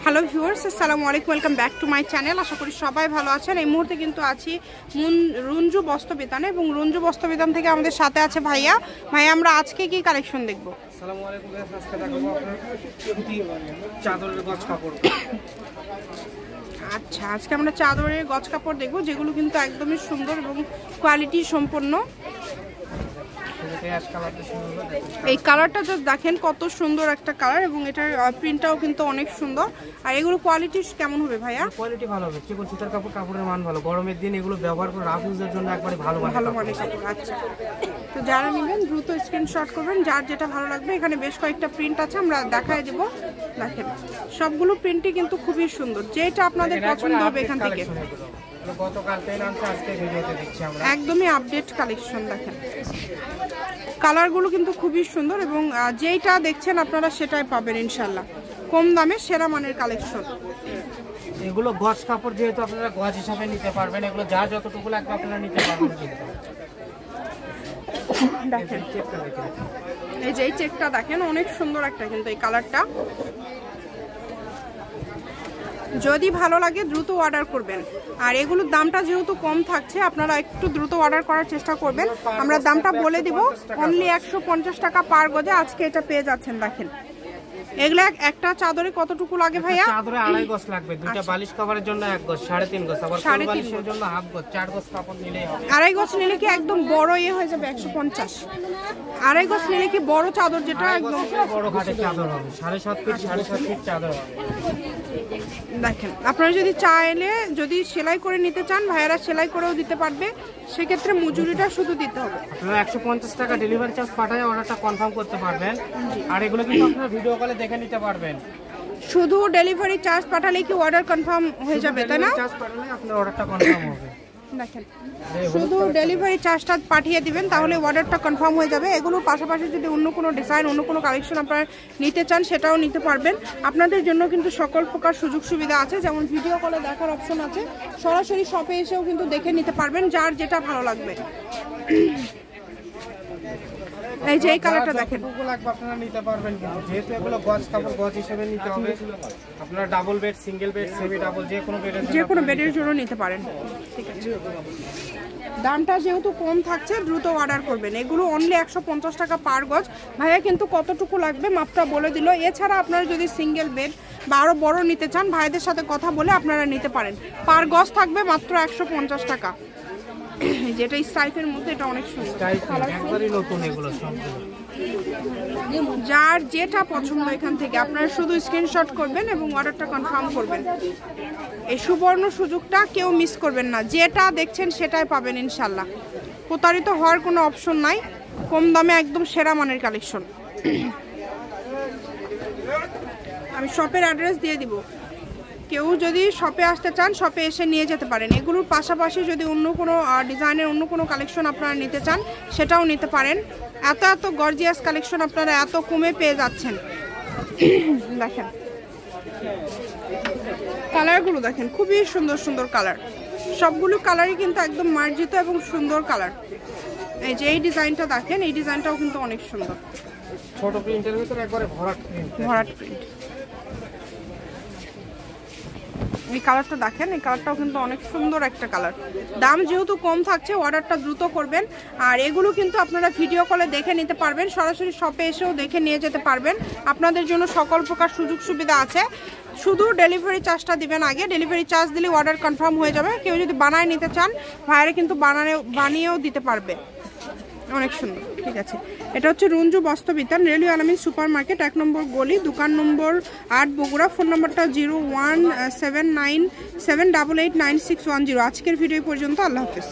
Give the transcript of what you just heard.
Hello viewers, আসসালামু আলাইকুম, welcome back to my channel. আশা করি সবাই ভালো আছেন। এই মুহূর্তে কিন্তু আছি রঞ্জু বস্ত্রবিতানে এবং রঞ্জু বস্ত্রবিতান থেকে আমাদের সাথে আছে ভাইয়া। আমরা আজকে কি কালেকশন দেখবো? আসসালামু আলাইকুম, আজকে দেখাবো আপনার চাদরের গজ কাপড়। আচ্ছা, আজকে আমরা চাদরের গজ কাপড় দেখবো, যেগুলো কিন্তু একদমই সুন্দর এবং কোয়ালিটি সম্পন্ন। এই কালারটা জাস্ট দেখেন কত সুন্দর একটা কালার এবং এটার প্রিন্টটাও কিন্তু অনেক সুন্দর। আর এগুলো কোয়ালিটি কেমন হবে ভাইয়া? কোয়ালিটি ভালো হবে, চিকন সুতার কাপড়, কাপড়ের মান ভালো। গরমের দিন এগুলো ব্যবহার করে রাফ ইউজের জন্য একবারে ভালো মানের কাপড়। আচ্ছা, তো যারা নেবেন দ্রুত স্ক্রিনশট করবেন, যার যেটা ভালো লাগবে। এখানে বেশ কয়েকটা প্রিন্ট আছে, আমরা দেখায় দেব। দেখেন সবগুলো প্রিন্টই কিন্তু খুবই সুন্দর, যেটা আপনাদের পছন্দ হবে এখান থেকে। একদমই আপডেট কালেকশন। দেখেন কালারগুলো কিন্তু খুবই সুন্দর এবং যেইটা দেখছেন আপনারা সেটাই পাবেন ইনশাল্লাহ। কম দামে সেরা মানের কালেকশন। এগুলো গজ কাপড়, যেহেতু আপনারা গজ হিসাবে নিতে পারবেন। এগুলো যা যতটুকু লাগবে আপনারা নিতে পারবেন। দেখেন এই যে এই চেকটা দেখেন, অনেক সুন্দর একটা কিন্তু এই কালারটা। যদি ভালো লাগে দ্রুত অর্ডার করবেন। আর এগুলোর দামটা যেহেতু কম থাকছে, আপনারা একটু দ্রুত অর্ডার করার চেষ্টা করবেন। আমরা দামটা বলে দিব, অনলি 150 টাকা পার গজে আজকে এটা পেয়ে যাচ্ছেন। দেখেন এগুলা একটা চাদরে কতটুকু লাগে ভাইয়া? চাদরে 2.5 গজ লাগবে, দুইটা বালিশ কভারের জন্য 1 গজ, 3.5 গজ, আবার ফুল বালিশের জন্য হাফ গজ, 4 গজ কাপড় নিলেই হবে। 2.5 গজ নিলে কি একদম বড় হয়ে যাবে? 150। 2.5 গজ নিলে কি বড় চাদর, যেটা একদম বড় ঘাটের চাদর হবে, 7.5 ফিট 7.5 ফিট চাদর হবে। দেখেন আপনারা যদি চাইলে যদি সেলাই করে নিতে চান, ভাইয়ারা সেলাই করেও দিতে পারবে। সেক্ষেত্রে মজুরিটা শুধু দিতে হবে। আপনারা 150 টাকা ডেলিভারি চার্জ পাঠায় অর্ডারটা কনফার্ম করতে পারবেন। আর এগুলো কিন্তু আপনারা ভিডিও কলে দেখে নিতে পারবেন। শুধু ডেলিভারি চার্জ পাঠালে কি অর্ডার কনফার্ম হয়ে যাবে, তাই না? চার্জ পাঠালে আপনার অর্ডারটা কনফার্ম হবে। দেখেন শুধু ডেলিভারি চার্জটা পাঠিয়ে দিবেন, তাহলে অর্ডারটা কনফার্ম হয়ে যাবে। এগুলোর পাশাপাশি যদি অন্য কোনো ডিজাইন, অন্য কোনো কালেকশন আপনারা নিতে চান, সেটাও নিতে পারবেন। আপনাদের জন্য কিন্তু সকল প্রকার সুযোগ সুবিধা আছে, যেমন ভিডিও কলে দেখার অপশন আছে, সরাসরি শপে এসেও কিন্তু দেখে নিতে পারবেন, যার যেটা ভালো লাগবে। এই যে এই কালারটা দেখেন, আপনারা নিতে পারবেন, কিন্তু যেহেতু এগুলো গজ কাপড়, গজ হিসেবে নিতে হবে। আপনারা double bed, single bed, semi double, যে কোনো বেডের জন্য নিতে পারেন। ঠিক আছে, দামটা যেহেতু কম থাকছে দ্রুত অর্ডার করবেন। এগুলো অনলি 150 টাকা পার গজ। ভাইয়া কিন্তু কতটুকু লাগবে মাপটা বলে দিল। এছাড়া আপনারা যদি সিঙ্গেল বেড বা আরও বড় নিতে চান, ভাইদের সাথে কথা বলে আপনারা নিতে পারেন। পার গজ থাকবে মাত্র 150 টাকা। যেটা স্টাইপের মধ্যে, এটা অনেক সুন্দর, যার যেটা পছন্দ এখান থেকে আপনারা শুধু স্ক্রিনশট করবেন এবং অর্ডারটা কনফার্ম করবেন। এই সুবর্ণ সুযোগটা কেউ মিস করবেন না, যেটা দেখছেন সেটাই পাবেন ইনশাল্লাহ। প্রতারিত হওয়ার কোনো অপশন নাই, কম দামে একদম সেরা মানের কালেকশন। আমি শপের অ্যাড্রেস দিয়ে দিব, কেউ যদি শপে আসতে চান শপে এসে নিয়ে যেতে পারেন। এগুলোর পাশাপাশি যদি অন্য কোনো ডিজাইনের অন্য কোনো কালেকশন আপনারা নিতে চান, সেটাও নিতে পারেন। এত গর্জিয়াস কালেকশন আপনারা এত কমে পেয়ে যাচ্ছেন। দেখেন কালারগুলো দেখেন, খুবই সুন্দর সুন্দর কালার। সবগুলো কালারই কিন্তু একদম মার্জিত এবং সুন্দর কালার। এই যে এই ডিজাইনটা দেখেন, এই ডিজাইনটাও কিন্তু অনেক সুন্দর, ছোট প্রিন্টের ভিতরে একবারে ভরাট প্রিন্ট। এই কালারটা দেখেন, এই কালারটাও কিন্তু অনেক সুন্দর একটা কালার। দাম যেহেতু কম থাকছে, অর্ডারটা দ্রুত করবেন। আর এগুলো কিন্তু আপনারা ভিডিও কলে দেখে নিতে পারবেন, সরাসরি শপে এসেও দেখে নিয়ে যেতে পারবেন। আপনাদের জন্য সকল প্রকার সুযোগ সুবিধা আছে। শুধু ডেলিভারি চার্জটা দিবেন আগে, ডেলিভারি চার্জ দিলে অর্ডার কনফার্ম হয়ে যাবে। কেউ যদি বানায় নিতে চান, ভাইরা কিন্তু বানিয়েও দিতে পারবে। অনেক সুন্দর। ঠিক আছে, এটা হচ্ছে রঞ্জু বস্ত্রবিতান, রেলওয়ে আলামিন সুপার মার্কেট, 1 নম্বর গলি, দোকান নম্বর 8, বগুড়া। ফোন নম্বরটা 01797889610। আজকের ভিডিও পর্যন্ত। আল্লাহ হাফেজ।